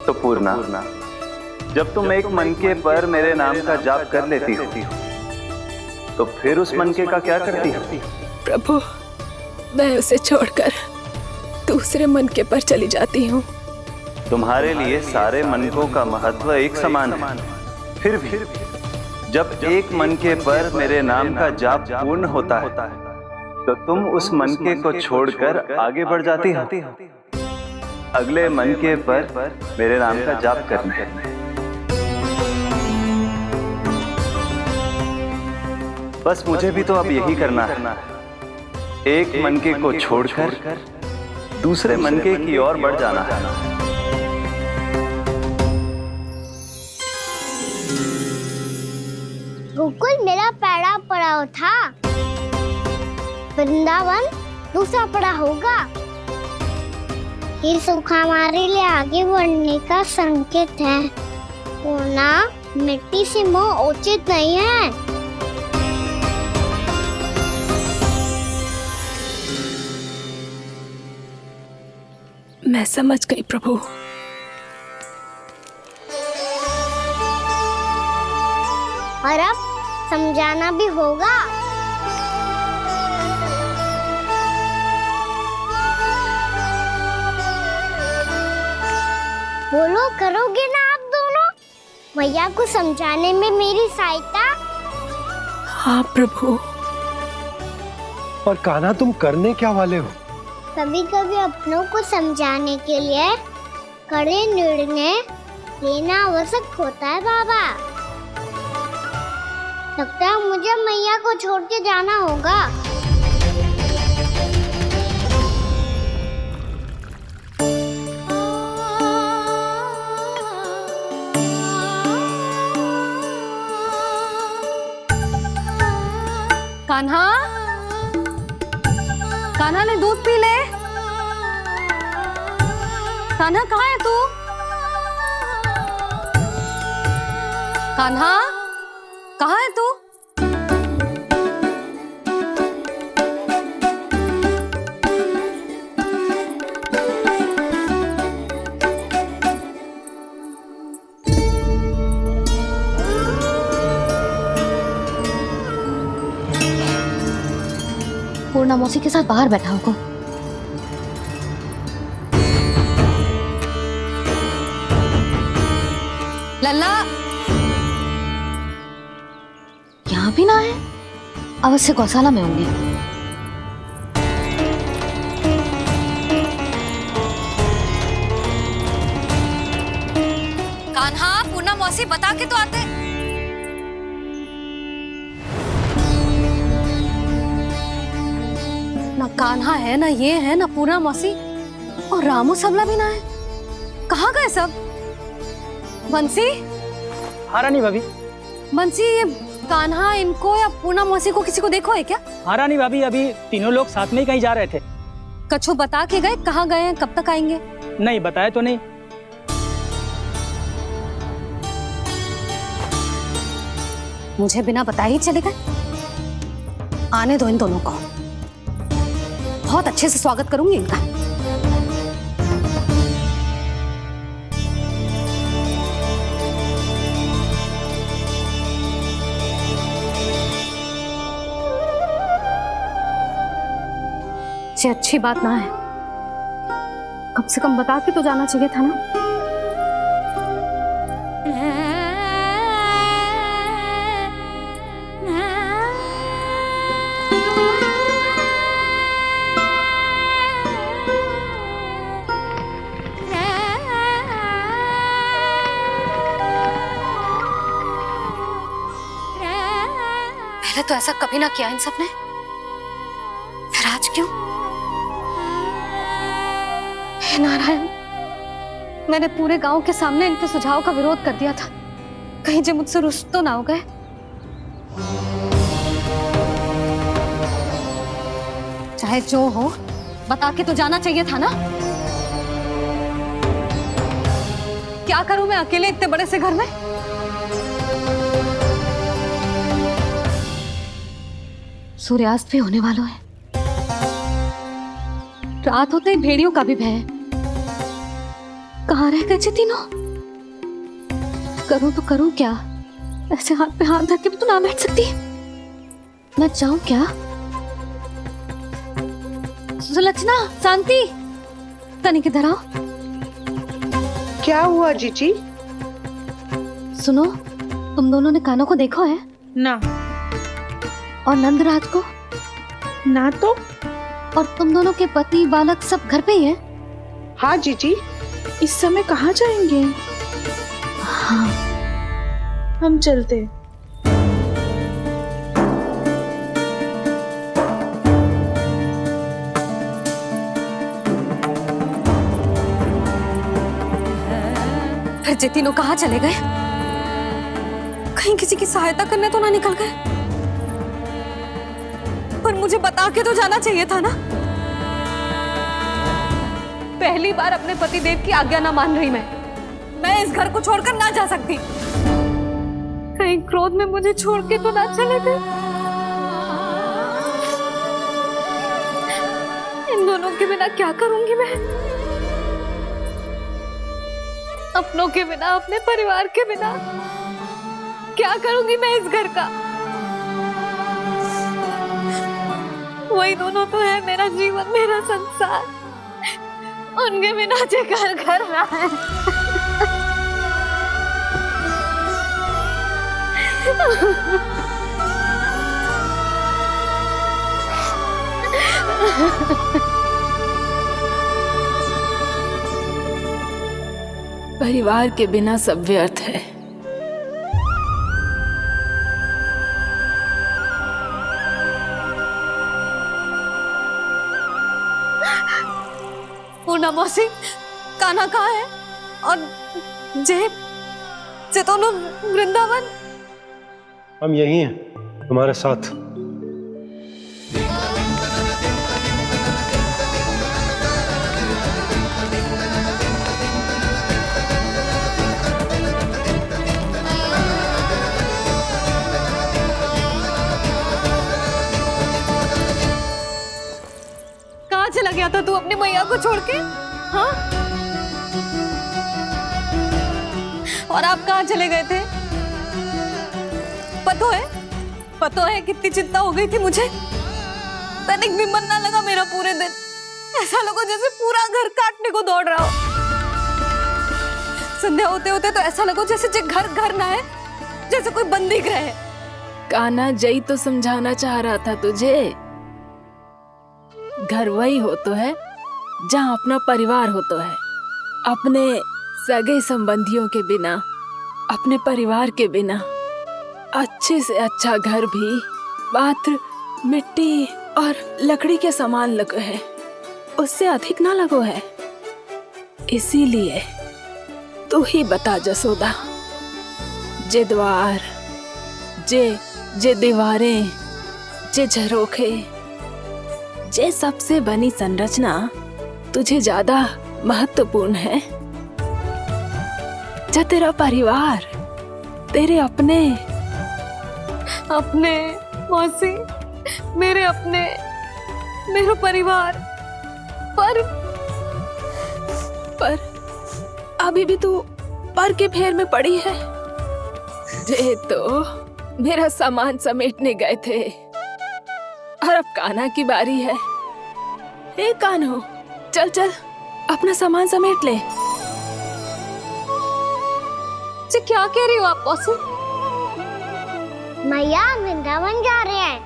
तो पूर्णा, जब तुम एक मनके पर मेरे नाम का जाप कर लेती हो तो फिर उस मनके का क्या करती हो? प्रभु, मैं उसे छोड़कर दूसरे मनके पर चली जाती हूँ। तुम्हारे लिए सारे मनकों का महत्व एक समान है। फिर भी जब एक मनके पर मेरे नाम का जाप पूर्ण होता है तो तुम उस मनके को छोड़कर आगे बढ़ जाती हो अगले मनके पर मेरे नाम का जाप करने। बस मुझे भी तो अब यही करना है, एक मनके को छोड़कर दूसरे मनके की ओर बढ़ जाना है। गोकुल मेरा पहला पड़ाव था, वृंदावन दूसरा पड़ा होगा। ये सुख हमारे लिए आगे बढ़ने का संकेत है। पूर्णा, मिट्टी से मोह उचित नहीं है। मैं समझ गई प्रभु। और अब समझाना भी होगा। बोलो, करोगे ना आप दोनों? भैया को समझाने में मेरी सहायता। हाँ प्रभु। और कान्हा, तुम करने क्या वाले हो? कभी कभी अपनों को समझाने के लिए कड़े निर्णय लेना आवश्यक होता है बाबा। लगता है मुझे मैया को छोड़ के जाना होगा। कान्हा, कान्हा ने दूध पी ले। कान्हा, कहाँ है तू? कान्हा, कहाँ है तू? पूर्णा मौसी के साथ बाहर बैठा होगा। लल्ला, यहाँ भी ना है। अवश्य गौशाला में होंगे। कान्हा, पूर्णा मौसी बता के तो आते। ना कान्हा है, ना ये है, ना पूर्णा मौसी, और रामू सबला भी ना है। कहाँ गए सब? बंसी? हाँ रानी भाभी। बंसी, ये कान्हा इनको या पूर्णा मौसी को किसी को देखो है क्या? हाँ रानी भाभी, अभी तीनों लोग साथ में ही कहीं जा रहे थे। कछु बता के गए कहाँ गए हैं, कब तक आएंगे? नहीं बताया तो नहीं। मुझे बिना बताए ही चले गए? आने दो इन दोनों को, बहुत अच्छे से स्वागत करूंगी इनका। ये अच्छी बात ना है, कम से कम बता के तो जाना चाहिए था ना। पहले तो ऐसा कभी ना किया इन सब ने, फिर आज क्यों? हे नारायण, मैंने पूरे गांव के सामने इनके सुझाव का विरोध कर दिया था। कहीं जो मुझसे रुष्ट तो ना हो गए। चाहे जो हो, बता के तो जाना चाहिए था ना। क्या करूं मैं अकेले इतने बड़े से घर में? सूर्यास्त भी होने वाला है। रात होते ही भेड़ियों का भी भय है। कहाँ रह गए तीनों? करूं तो करूं क्या? ऐसे हाथ पे हाथ धर के भी तो ना बैठ सकती। मैं जाऊं क्या? सुलक्षणा, शांति, तनिक इधर आओ। क्या हुआ जीजी? सुनो, तुम दोनों ने कान्हा को देखा है? ना। और नंदराज को? ना तो। और तुम दोनों के पति बालक सब घर पे ही है? हाँ जीजी। इस समय कहाँ जाएंगे? हाँ। हम चलते। फिर ये तीनों कहाँ चले गए? कहीं किसी की सहायता करने तो ना निकल गए? पर मुझे बता के तो जाना चाहिए था ना। पहली बार अपने पति देव की आज्ञा ना मान रही मैं इस घर को छोड़कर ना जा सकती। कहीं क्रोध में मुझे छोड़ के तो ना चले गए। इन दोनों के बिना क्या करूंगी मैं? अपनों के बिना, अपने परिवार के बिना क्या करूंगी मैं इस घर का? वही दोनों तो है मेरा जीवन, मेरा संसार। उनके बिना जे घर घर रहा है। परिवार के बिना सब व्यर्थ है। पूर्णा मौसी, कान्हा कहाँ है? और जे दोनों वृंदावन? हम यही हैं तुम्हारे साथ। कहाँ चला गया था तू अपनी मैया को छोड़ के? हाँ? और आप कहाँ चले गए थे? पता है कितनी चिंता हो गई थी मुझे। तनिक भी मन ना लगा मेरा पूरे दिन। ऐसा लगा जैसे पूरा घर काटने को दौड़ रहा हो। संध्या होते होते तो ऐसा लगा जैसे जे घर घर ना है, जैसे कोई बंदी गृह है। कान्हा जई तो समझाना चाह रहा था तुझे। घर वही हो तो है जहाँ अपना परिवार हो तो है। अपने सगे संबंधियों के बिना, अपने परिवार के बिना अच्छे से अच्छा घर भी पात्र मिट्टी और लकड़ी के समान लगो है, उससे अधिक ना लगो है। इसीलिए तू ही बता जसोदा, जे द्वार, जे दीवारें, जे झरोखे, जे सबसे बनी संरचना तुझे ज्यादा महत्वपूर्ण है? जा तेरा परिवार, तेरे अपने मौसी, मेरा परिवार। पर अभी भी तू पर के फेर में पड़ी है। जे तो मेरा सामान समेटने गए थे और अब कान्हा की बारी है। हे कान्हो, चल चल अपना सामान समेट ले। जी क्या कह रही हो आप मौसी? मैया वृंदावन जा रहे हैं।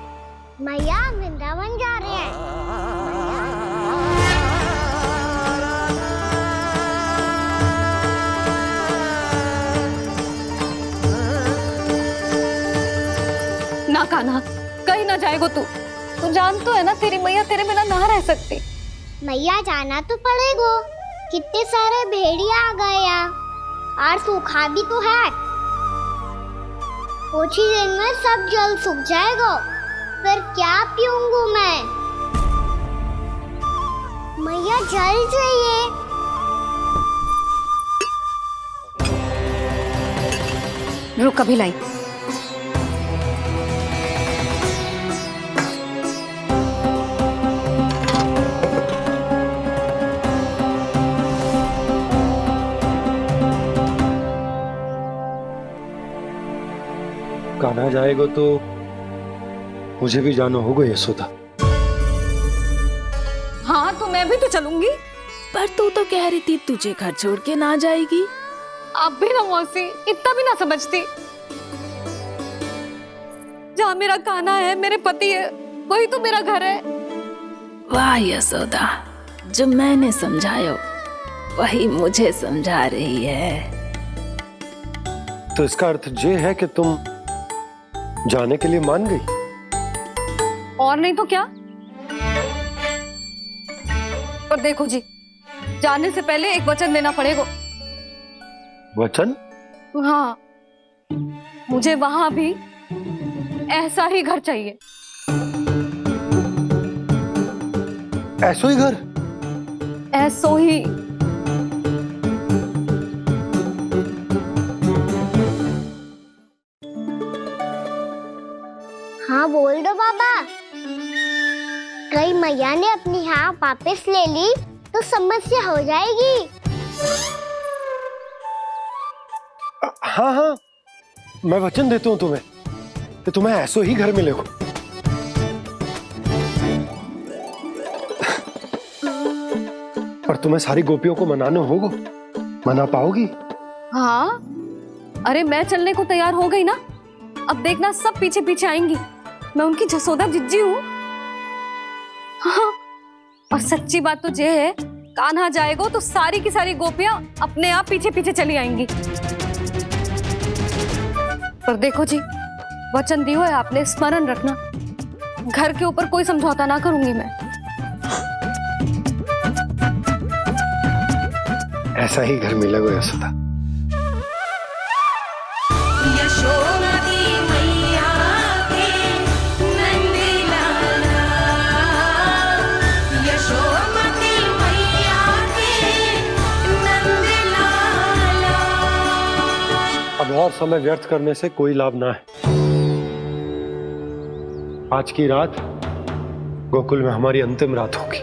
मैया वृंदावन जा रहे हैं। ना कान्हा, कहीं ना जाएगो तू जान तो है ना तेरी मैया तेरे बिना ना रह सकती। मैया जाना तो पड़ेगा। कितने सारे भेड़िया आ गए यहाँ, और सूखा भी तो है। कुछ ही दिन में सब जल सूख जाएगा, फिर क्या पीऊंगी मैं? मैया जल चाहिए। रुक अभी लाई। कान्हा जाएगा तो मुझे भी जाना होगा यशोदा। हाँ तो मैं भी तो चलूंगी। पर तू तो कह रही थी तुझे घर छोड़ के ना जाएगी। आप भी ना मौसी, इतना भी ना समझती। जहाँ मेरा कान्हा है, मेरे पति है, वही तो मेरा घर है। वाह यशोदा, जो मैंने समझाया वही मुझे समझा रही है। तो इसका अर्थ ये है कि तुम जाने के लिए मान गई? और नहीं तो क्या। पर देखो जी, जाने से पहले एक वचन देना पड़ेगा। वचन? हाँ, मुझे वहां भी ऐसा ही घर चाहिए। ऐसो ही घर? ऐसो ही। हाँ बोल दो बाबा। कहीं मैया ने अपनी हाँ वापस ले ली तो समस्या हो जाएगी। हाँ हाँ, मैं वचन देता हूँ तुम्हें कि तुम्हें ऐसो ही घर मिलेगा। पर तुम्हें सारी गोपियों को मनाना होगा। मना पाओगी? हाँ, अरे मैं चलने को तैयार हो गई ना। अब देखना सब पीछे पीछे आएंगी। मैं उनकी जसोदा जिज्जी हूँ। हाँ, और सच्ची बात तो ये है, कान्हा जाएगा तो सारी की सारी गोपियां अपने आप पीछे पीछे चली आएंगी। पर देखो जी, वचन दियो है आपने, स्मरण रखना। घर के ऊपर कोई समझौता ना करूंगी मैं। ऐसा ही घर मिलेगा यशोदा। अब और समय व्यर्थ करने से कोई लाभ ना है। आज की रात गोकुल में हमारी अंतिम रात होगी।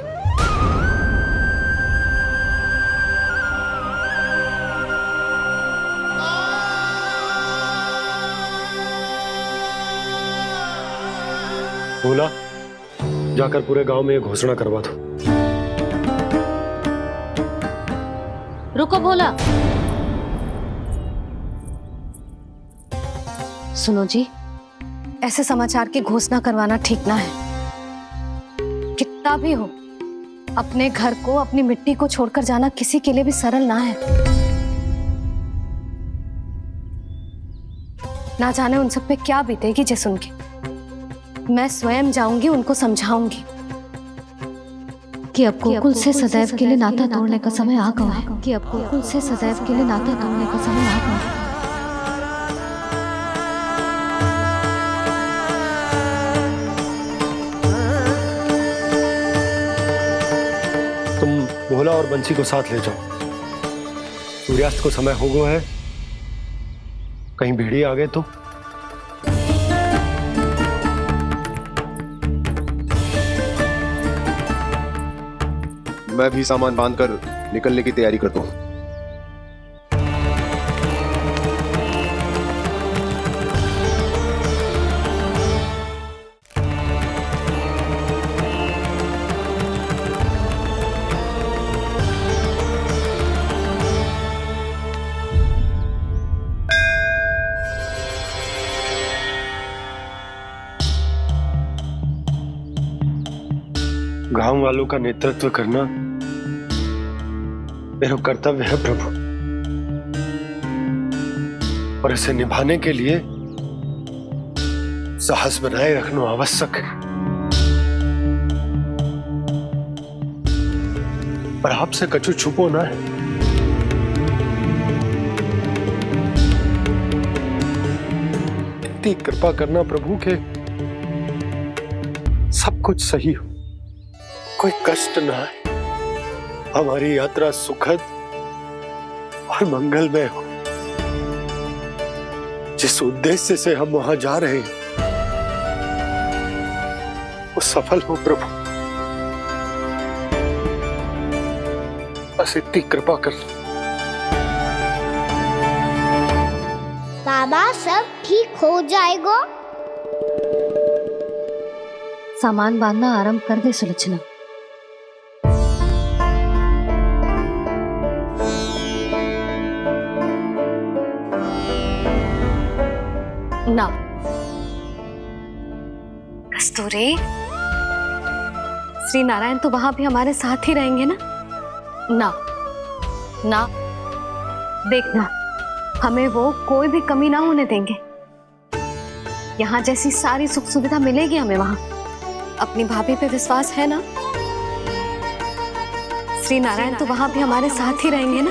बोला, जाकर पूरे गांव में ये घोषणा करवा दो। रुको भोला। सुनो जी, ऐसे समाचार की घोषणा करवाना ठीक ना है। कितना भी हो, अपने घर को, अपनी मिट्टी को छोड़कर जाना किसी के लिए भी सरल ना है। ना जाने उन सब पे क्या बीतेगी जे सुन के। मैं स्वयं जाऊंगी, उनको समझाऊंगी कि अब गोकुल से सदैव के लिए नाता तोड़ने का समय आ गया है। कि अब गोकुल से सदैव के लिए नाता तोड़ने का समय आ गया है। तुम भोला और बंसी को साथ ले जाओ। सूर्यास्त को समय हो गया है, कहीं भेड़िए आ गए तो। मैं भी सामान बांधकर निकलने की तैयारी करता हूँ। गांव वालों का नेतृत्व करना मेरा कर्तव्य है प्रभु, और इसे निभाने के लिए साहस बनाए रखना आवश्यक है। पर आपसे कछु छुपो ना है। इतनी कृपा करना प्रभु के सब कुछ सही हो, कोई कष्ट ना है, हमारी यात्रा सुखद और मंगलमय हो। जिस उद्देश्य से हम वहां जा रहे हैं वो सफल हो प्रभु, बस इतनी कृपा कर। बाबा सब सब ठीक हो जाएगा। सामान बांधना आरंभ कर दे सुलोचना। ना कस्तूरी, श्री नारायण तो वहां भी हमारे साथ ही रहेंगे ना? ना ना, देखना हमें वो कोई भी कमी ना होने देंगे। यहाँ जैसी सारी सुख सुविधा मिलेगी हमें वहां। अपनी भाभी पे विश्वास है ना? श्री नारायण तो वहां भी हमारे साथ ही रहेंगे ना?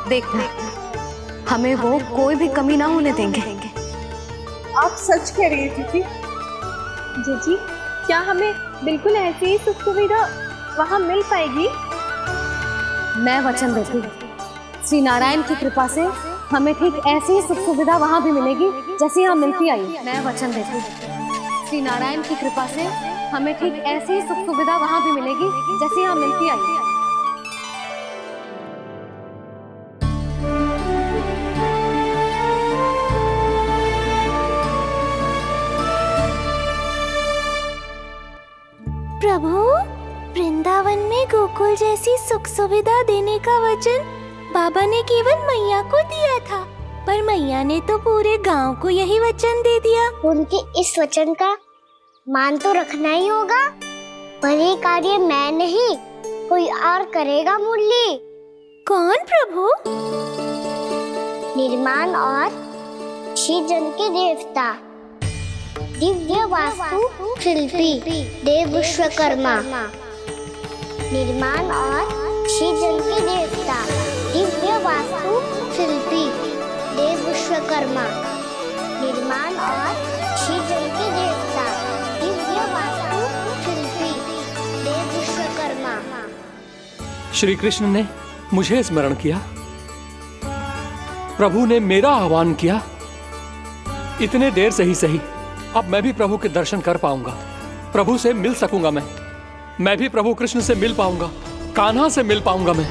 देखना हमें वो कोई भी कमी ना होने देंगे। आप सच कह रही है जीजी। जीजी, क्या हमें बिल्कुल ऐसी ही सुख सुविधा वहाँ मिल पाएगी? मैं वचन देती हूँ, श्री नारायण की कृपा से हमें ठीक ऐसी ही सुख सुविधा वहाँ भी मिलेगी जैसी यहाँ मिलती आई। मैं वचन देती हूँ, श्री नारायण की कृपा से हमें ठीक ऐसी ही सुख सुविधा वहाँ भी मिलेगी जैसी यहाँ मिलती आई। प्रभु, वृंदावन में गोकुल जैसी सुख सुविधा देने का वचन बाबा ने केवल मैया को दिया था, पर मैया ने तो पूरे गांव को यही वचन दे दिया। उनके इस वचन का मान तो रखना ही होगा, पर ये कार्य मैं नहीं कोई और करेगा। मुरली कौन प्रभु? निर्माण और सृजन के देवता, दिव्य वास्तु शिल्पी देव विश्वकर्मा। निर्माण और सृजन के देवता, दिव्य वास्तु शिल्पी देव विश्वकर्मा। निर्माण और सृजन के देवता, दिव्य वास्तु शिल्पी देव विश्वकर्मा। श्री कृष्ण ने मुझे स्मरण किया, प्रभु ने मेरा आह्वान किया। इतने देर से ही सही, अब मैं भी प्रभु के दर्शन कर पाऊंगा, प्रभु से मिल सकूंगा। मैं भी प्रभु कृष्ण से मिल पाऊंगा, कान्हा से मिल पाऊंगा मैं।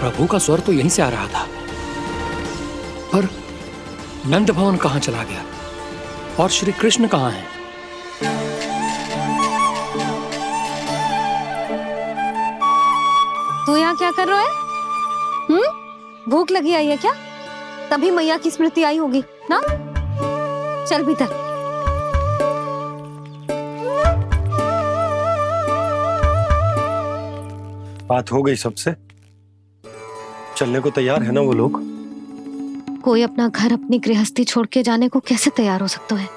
प्रभु का स्वर तो यहीं से आ रहा था, पर नंद भवन कहां चला गया और श्री कृष्ण कहां हैं? तू यहाँ क्या कर रहा है? भूख लगी आई है क्या? तभी मैया की स्मृति आई होगी ना? चल भीतर। बात हो गई सबसे? चलने को तैयार है ना वो लोग? कोई अपना घर अपनी गृहस्थी छोड़ के जाने को कैसे तैयार हो सकता है?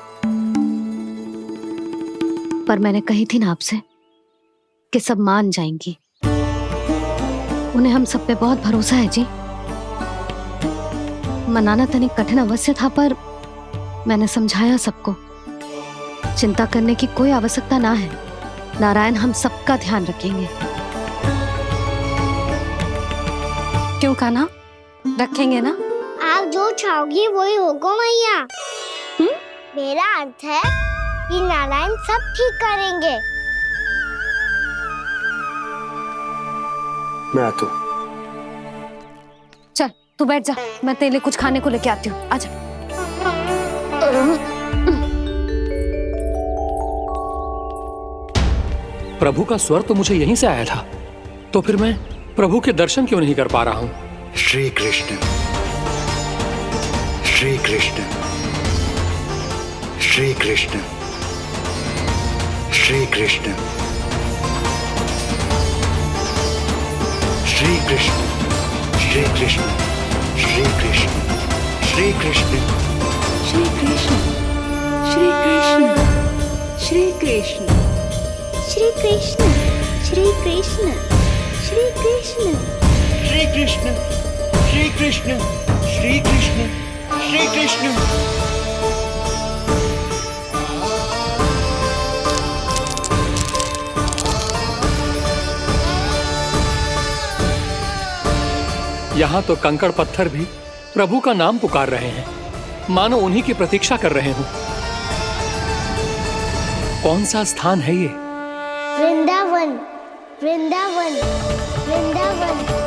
पर मैंने कही थी ना आपसे कि सब मान जाएंगी। उन्हें हम सब पे बहुत भरोसा है जी। मनाना तनिक कठिन अवश्य था, पर मैंने समझाया सबको। चिंता करने की कोई आवश्यकता ना है, नारायण हम सबका ध्यान रखेंगे। क्यों कान्हा, रखेंगे ना? आप जो चाहोगी वही होगा मैया। मेरा अर्थ है कि नारायण सब ठीक करेंगे। मैं आता हूँ। चल तू बैठ जा, मैं तेरे लिए कुछ खाने को लेके आती हूँ। आजा। प्रभु का स्वर तो मुझे यहीं से आया था, तो फिर मैं प्रभु के दर्शन क्यों नहीं कर पा रहा हूँ? श्री कृष्ण, श्री कृष्ण, श्री कृष्ण, श्री कृष्ण, श्री कृष्ण, श्री कृष्ण, श्री कृष्ण, श्री कृष्ण, श्री कृष्ण, श्री कृष्ण, श्री कृष्ण, श्री कृष्ण, श्री कृष्ण, श्री कृष्ण, श्री कृष्ण, श्री कृष्ण, श्री कृष्ण, श्री कृष्ण। यहाँ तो कंकड़ पत्थर भी प्रभु का नाम पुकार रहे हैं, मानो उन्हीं की प्रतीक्षा कर रहे हों। कौन सा स्थान है ये? वृंदावन, वृंदावन, वृंदावन।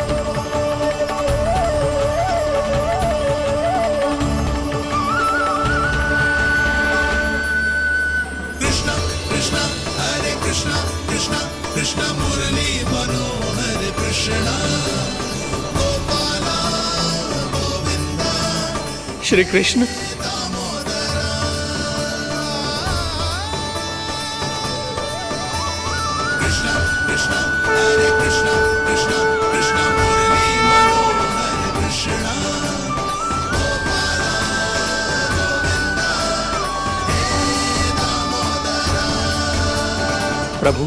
श्री कृष्ण, प्रभु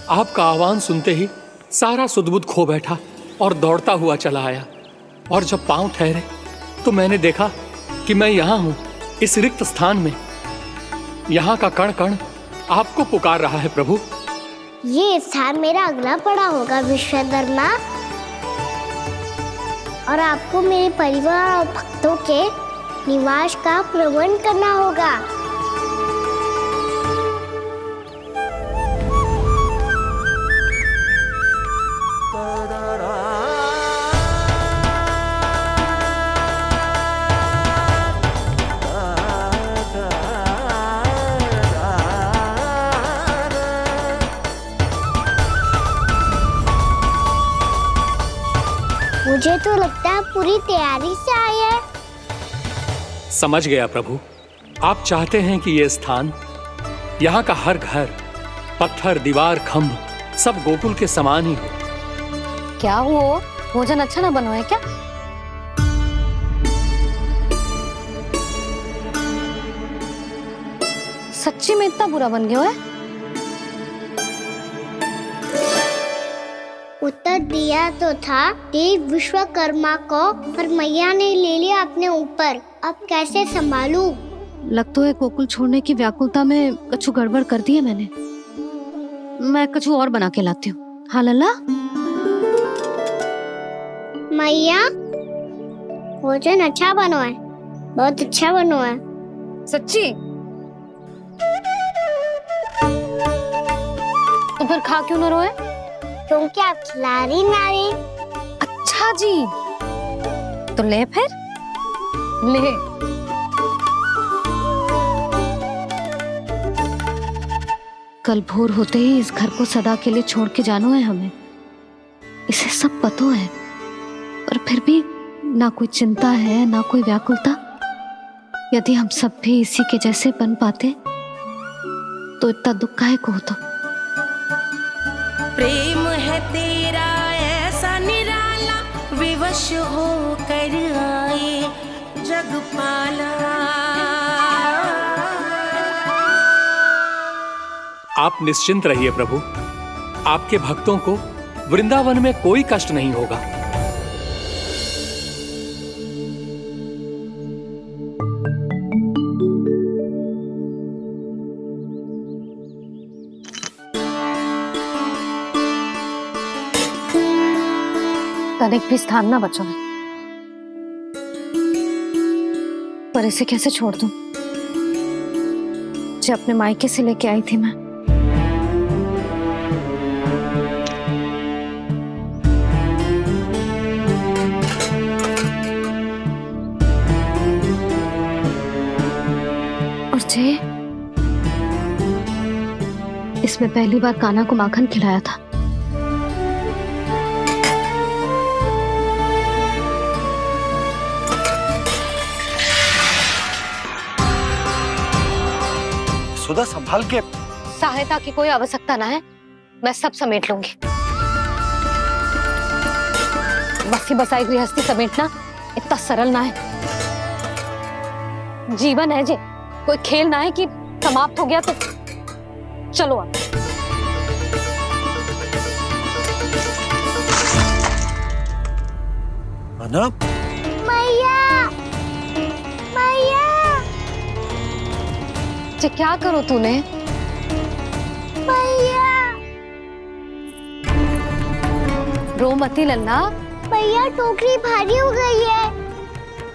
आपका आह्वान सुनते ही सारा सुध-बुध खो बैठा और दौड़ता हुआ चला आया, और जब पांव ठहरे तो मैंने देखा कि मैं यहाँ हूँ, इस रिक्त स्थान में। यहाँ का कण कण आपको पुकार रहा है प्रभु। ये स्थान मेरा अगला पड़ा होगा विश्वकर्मा, और आपको मेरे परिवार और भक्तों के निवास का प्रबंध करना होगा। मुझे तो लगता है पूरी तैयारी से आए हैं। समझ गया प्रभु, आप चाहते हैं कि ये स्थान, यहाँ का हर घर, पत्थर, दीवार, खंभ सब गोकुल के समान ही हो। क्या हुआ? भोजन अच्छा ना बना है क्या? सच्ची में इतना बुरा बन गया है? उत्तर दिया तो था देव विश्वकर्मा को, पर मैया ने ले लिया अपने ऊपर। अब कैसे संभालूं? लगता है गोकुल छोड़ने की व्याकुलता में कछु गड़बड़ कर दी है मैंने। मैं कछु और बना के लाती हूँ। हाँ लल्ला? मैया, भोजन अच्छा बनो है, बहुत अच्छा बनो है। सच्ची? तो फिर खा क्यों न रोए? क्योंकि आप खिला रही ना रही। अच्छा जी, तो ले फिर ले। कल भोर होते ही इस घर को सदा के लिए छोड़ के जाना है हमें। इसे सब पता है, पर फिर भी ना कोई चिंता है ना कोई व्याकुलता। यदि हम सब भी इसी के जैसे बन पाते तो इतना दुख काहे को होता। प्रेम है तेरा ऐसा निराला, विवश हो कर आए जगपाला। आप निश्चिंत रहिए प्रभु, आपके भक्तों को वृंदावन में कोई कष्ट नहीं होगा। तनिक भी स्थान ना बचो है, पर इसे कैसे छोड़ दूं जो अपने मायके से लेके आई थी मैं। तुझे इसमें पहली बार कान्हा को माखन खिलाया था। सुधा संभाल के। सहायता की कोई आवश्यकता ना है, मैं सब समेट लूंगी। बसी बसाई गृहस्थी समेटना इतना सरल ना है। जीवन है जे, कोई खेल ना है कि समाप्त हो गया तो चलो आप। अना, मैया मैया जे क्या करो तूने? मैया रो मती लल्ला। भैया टोकरी भारी हो गई है।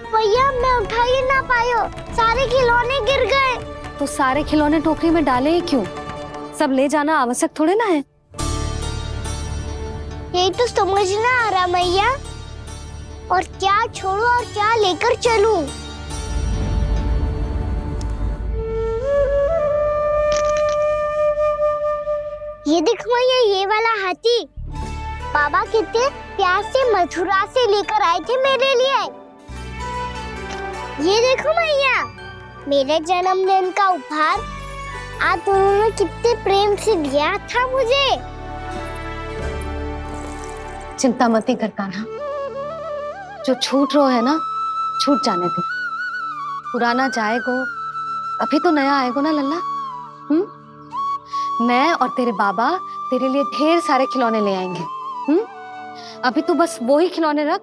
भैया मैं उठा ही ना पायो, सारे खिलौने गिर गए। तो सारे खिलौने टोकरी में डाले ही क्यों? सब ले जाना आवश्यक थोड़े ना है। यही तो समझ ना आ रहा मैया, और क्या छोड़ू और क्या लेकर चलूं? ये देखो मैया, ये वाला हाथी बाबा कितने प्यार से मथुरा से लेकर आए थे मेरे लिए। ये देखो मैया, मेरे जन्मदिन का उपहार आप दोनों ने कितने प्रेम से दिया था मुझे। चिंता मत कर कान्हा, जो छूट रो है ना छूट जाने दे। पुराना जाएगो, अभी तो नया आएगो ना लल्ला। मैं और तेरे बाबा तेरे लिए ढेर सारे खिलौने ले आएंगे। अभी तू बस वो ही खिलौने रख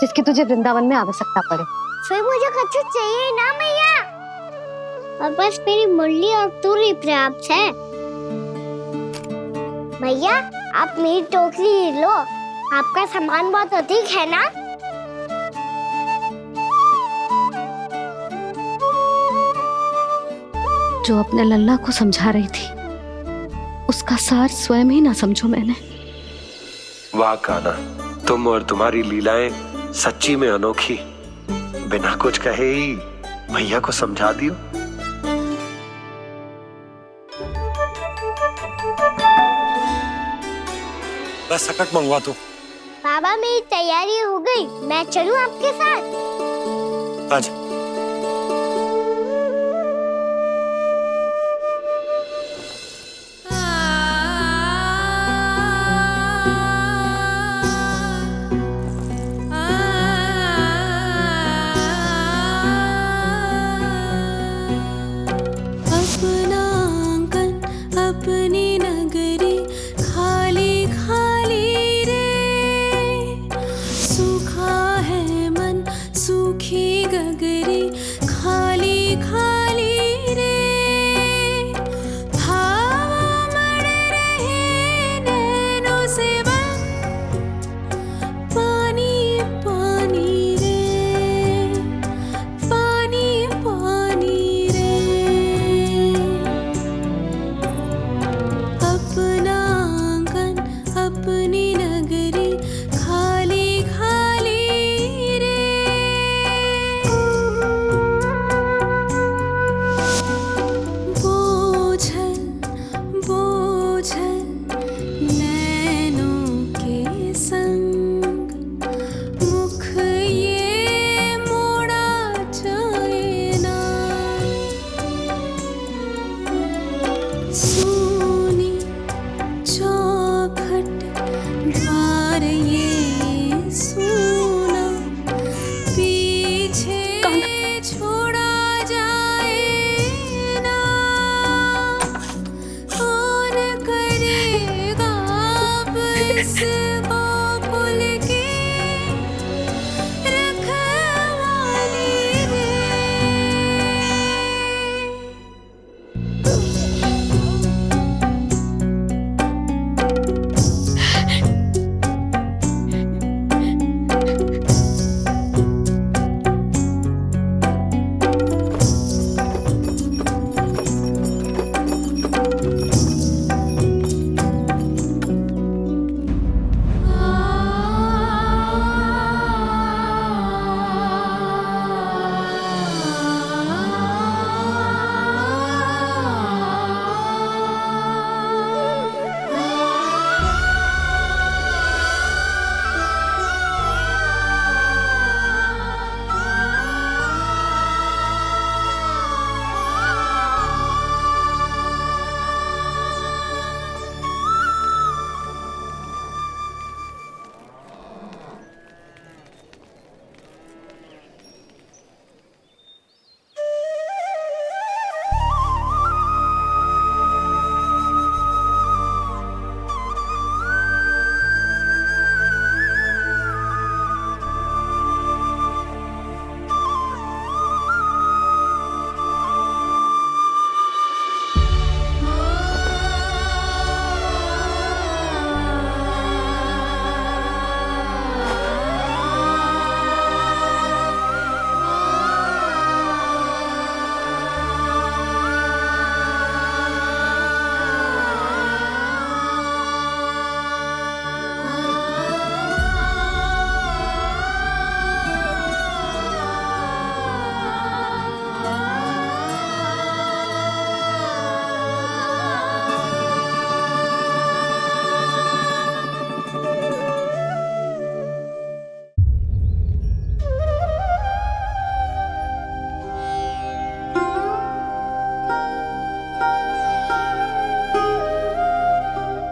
जिसकी तुझे वृंदावन में आवश्यकता पड़े। फिर मुझे कच्चू चाहिए ना मैया, और बस मेरी मुरली और तुरी पर्याप्त है। भैया आप मेरी टोकरी लो, आपका सामान बहुत अधिक है ना। जो अपने लल्ला को समझा रही थी उसका सार स्वयं ही ना समझो मैंने। वाह कान्हा, तुम और तुम्हारी लीलाएं सच्ची में अनोखी। बिना कुछ कहे ही भैया को समझा दियो। बस सकट मंगवा दो। बाबा मेरी तैयारी हो गई, मैं चलूं आपके साथ? आजा।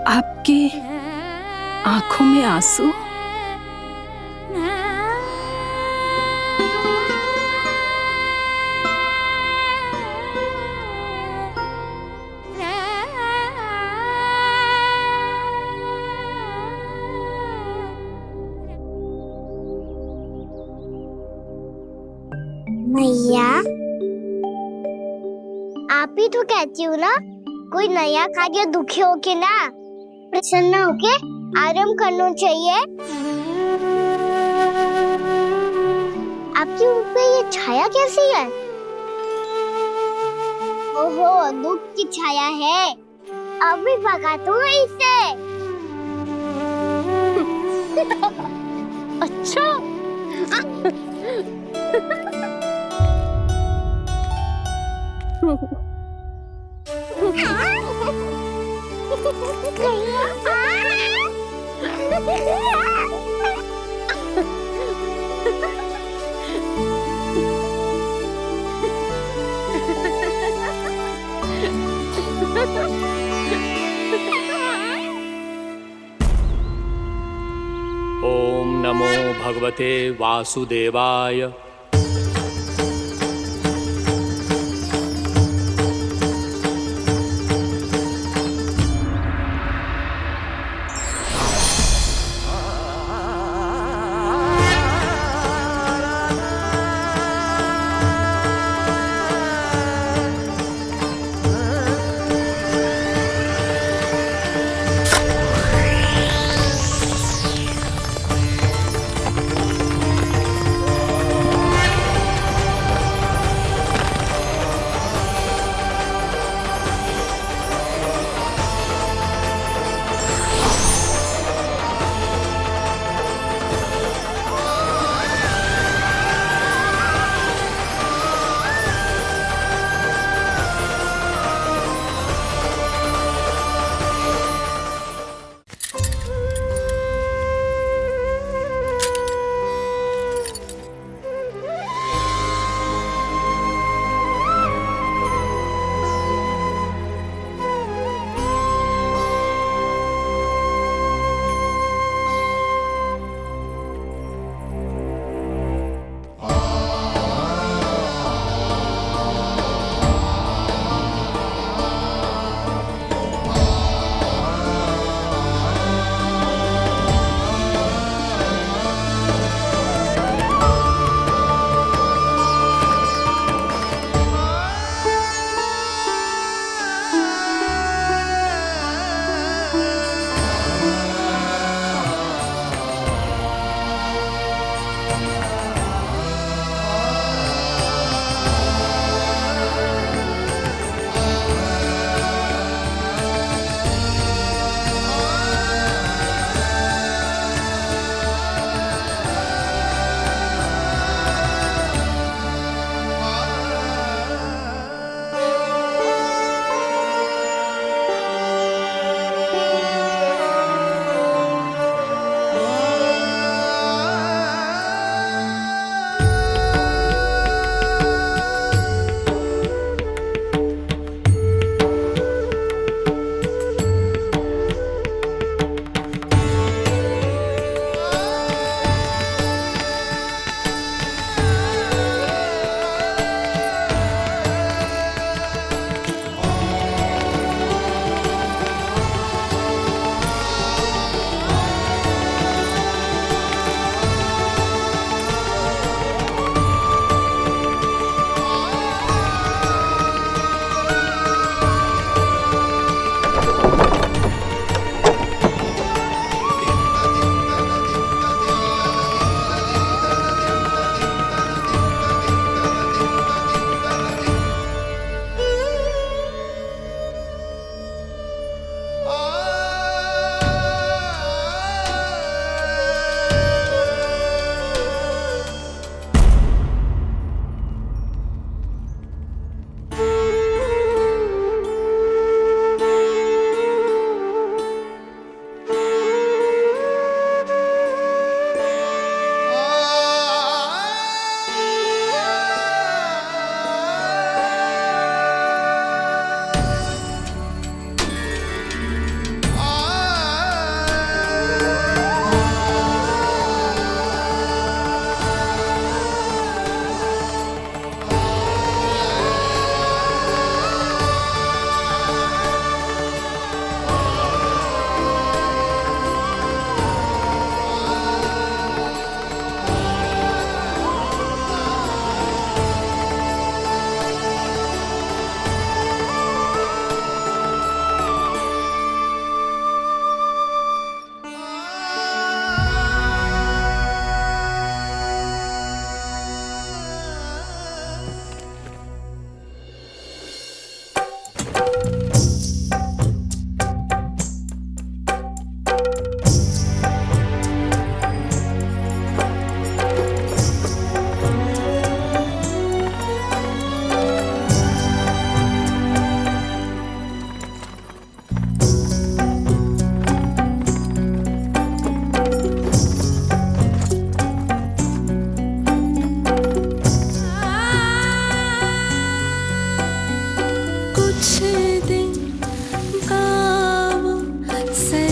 आपकी आंखों में आंसू? मैया, आप ही तो कहती हो ना, कोई नया कार्य दुखी होके ना प्रसन्न होके आराम करना चाहिए। आपकी मुख पे ये छाया कैसी है? ओहो, दुख की छाया है। अभी भगा दूंगा इसे। अच्छा। ओम नमो भगवते वासुदेवाय।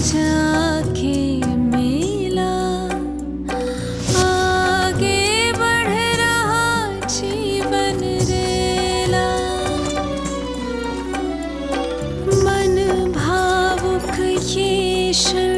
जाके मिला, आगे बढ़ रहा जीवन रेला। मन भावुक ये क्षण